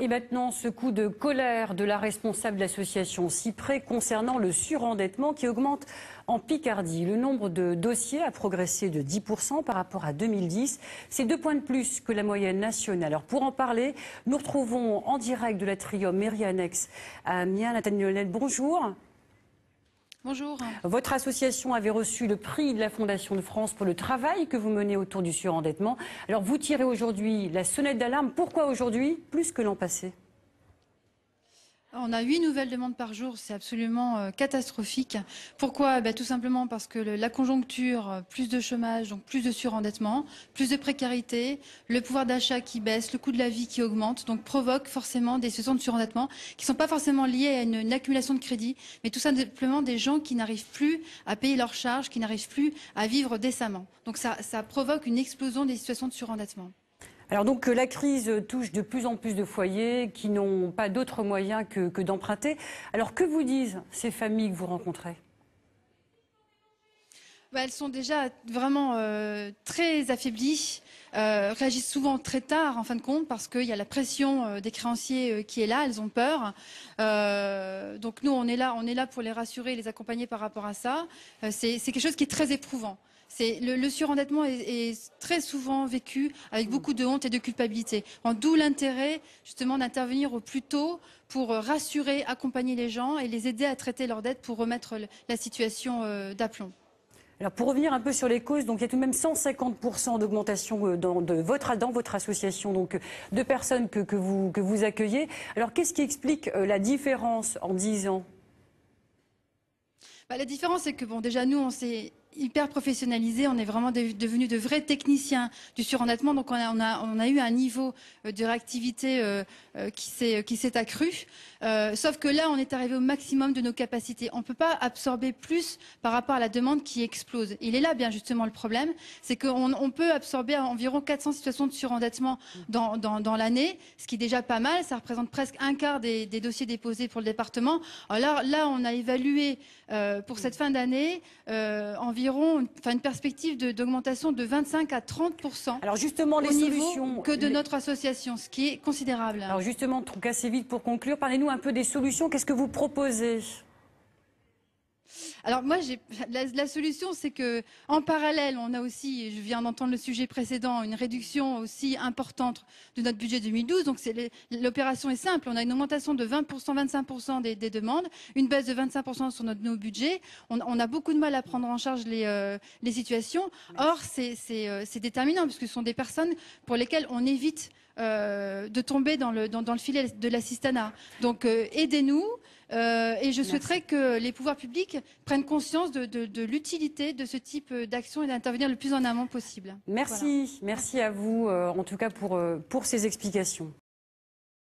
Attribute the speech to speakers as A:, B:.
A: Et maintenant, ce coup de colère de la responsable de l'association Cyprès concernant le surendettement qui augmente en Picardie. Le nombre de dossiers a progressé de 10% par rapport à 2010. C'est 2 points de plus que la moyenne nationale. Alors pour en parler, nous retrouvons en direct de l'Atrium Mairie Annexe à Amiens. Nathalie Lionel, bonjour.
B: Bonjour.
A: Votre association avait reçu le prix de la Fondation de France pour le travail que vous menez autour du surendettement. Alors vous tirez aujourd'hui la sonnette d'alarme. Pourquoi aujourd'hui plus que l'an passé ?
B: On a 8 nouvelles demandes par jour, c'est absolument catastrophique. Pourquoi? Tout simplement parce que la conjoncture, plus de chômage, donc plus de surendettement, plus de précarité, le pouvoir d'achat qui baisse, le coût de la vie qui augmente, donc provoque forcément des situations de surendettement qui ne sont pas forcément liées à une accumulation de crédit, mais tout simplement des gens qui n'arrivent plus à payer leurs charges, qui n'arrivent plus à vivre décemment. Donc ça provoque une explosion des situations de surendettement.
A: Alors donc la crise touche de plus en plus de foyers qui n'ont pas d'autre moyen que d'emprunter. Alors que vous disent ces familles que vous rencontrez ?
B: Elles sont déjà vraiment très affaiblies, réagissent souvent très tard en fin de compte parce qu'il y a la pression des créanciers qui est là, elles ont peur. Donc nous on est là pour les rassurer, les accompagner par rapport à ça. C'est quelque chose qui est très éprouvant. Le surendettement est très souvent vécu avec beaucoup de honte et de culpabilité. D'où l'intérêt justement d'intervenir au plus tôt pour rassurer, accompagner les gens et les aider à traiter leurs dettes pour remettre la situation d'aplomb.
A: Alors pour revenir un peu sur les causes, donc il y a tout de même 150% d'augmentation dans votre association, donc de personnes que vous accueillez. Alors qu'est-ce qui explique la différence en 10 ans ?
B: La différence, c'est que déjà nous, on s'est hyper professionnalisé, on est vraiment devenus de vrais techniciens du surendettement, donc on a eu un niveau de réactivité qui s'est accru, sauf que là on est arrivé au maximum de nos capacités. On ne peut pas absorber plus par rapport à la demande qui explose. Il est là bien justement le problème, c'est qu'on peut absorber environ 400 situations de surendettement dans l'année, ce qui est déjà pas mal, ça représente presque un quart des dossiers déposés pour le département. Alors là on a évalué pour cette fin d'année environ une perspective d'augmentation de 25 à 30%.
A: Alors justement, les solutions
B: que de notre association, ce qui est considérable.
A: Alors justement, assez vite pour conclure, parlez-nous un peu des solutions. Qu'est-ce que vous proposez ?
B: Alors moi, la solution, c'est que en parallèle, on a aussi, je viens d'entendre le sujet précédent, une réduction aussi importante de notre budget 2012. Donc l'opération est simple. On a une augmentation de 20%, 25% des demandes, une baisse de 25% sur nos budgets. On a beaucoup de mal à prendre en charge les situations. Or, c'est déterminant puisque ce sont des personnes pour lesquelles on évite de tomber dans le filet de l'assistanat. Donc aidez-nous et je souhaiterais que les pouvoirs publics prennent conscience de l'utilité de ce type d'action et d'intervenir le plus en amont possible.
A: Merci, voilà. Merci à vous en tout cas pour ces explications.